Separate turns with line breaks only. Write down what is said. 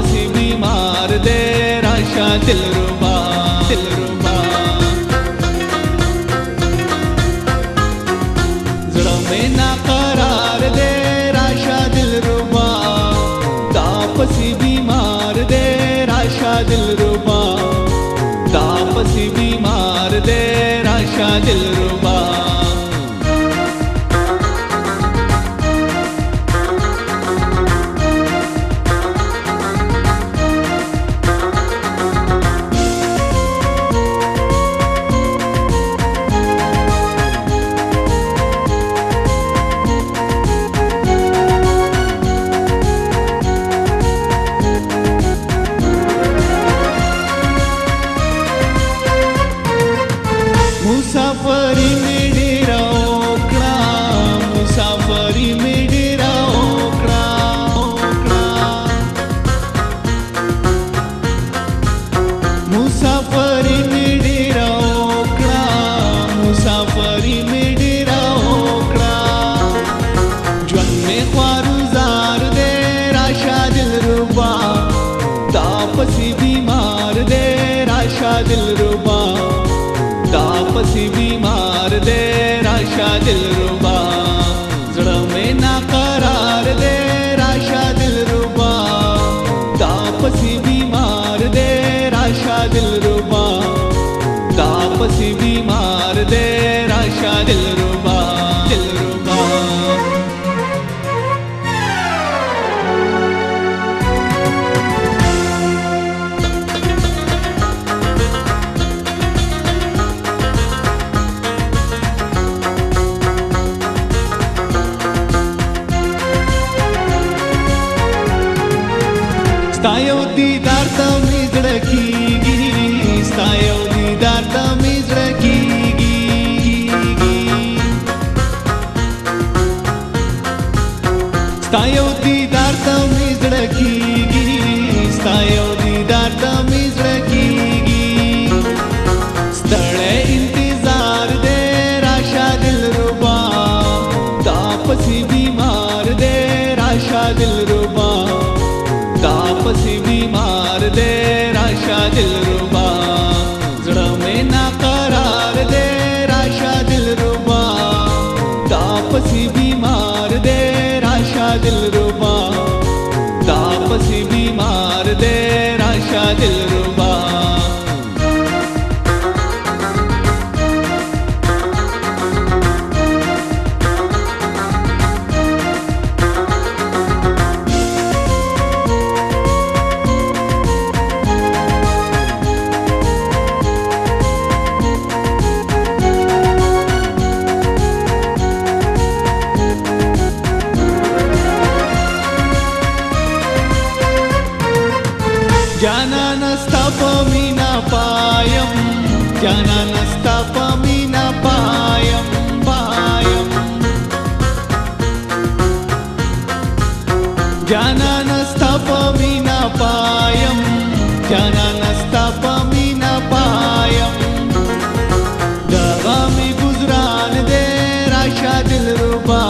तापसी बीमार दे राशा दिलरुबा दिलरुबा जड़ा में ना करार दे राशा दिलरुबा तापसी बीमार दे राशा दिलरुबा तापसी बीमार दे राशा दिलरुबा मुसाफरी में डेरा ओकड़ा मुसाफरी में डेरा ओकड़ा ओकड़ा मुसाफरी में डेरा ओकड़ा मुसाफरी में डेरा ओकड़ा जन में ख्वारुजार दे राशा दिलरुबा तापसी बीमार दे राशा दिलरुबा तापसी बीमार दे राशा दिलरुबा जड़ा में ना करार दे राशा दिलरुबा तापसी बीमार दे राशा दिलरुबा तापसी बीमार दे राशा दिलरुबा दिलरुबा स्तायो दीदार तमी जड़कीगी स्तायो दीदार तमी जड़कीगी स्तायो दीदार तमी जड़कीगी स्तायो दीदार तमी जड़कीगी स्थले इंतजार दे राशा दिलरुबा तापसी बीमार दे राशा दिलरुबा तापसी बीमार दे राशा दिलरुबा जड़ा में ना करार दे राशा दिलरुबा तापसी बीमार दे राशा दिलरुबा तापसी बीमार दे राशा दिलरुबा जाना नस्ता पमीना पायम जाना नस्ता पमीना पायम पायम जाना नस्ता पमीना पायम जाना नस्ता पमीना पायम दगा में गुजरान दे राशा दिलरुबा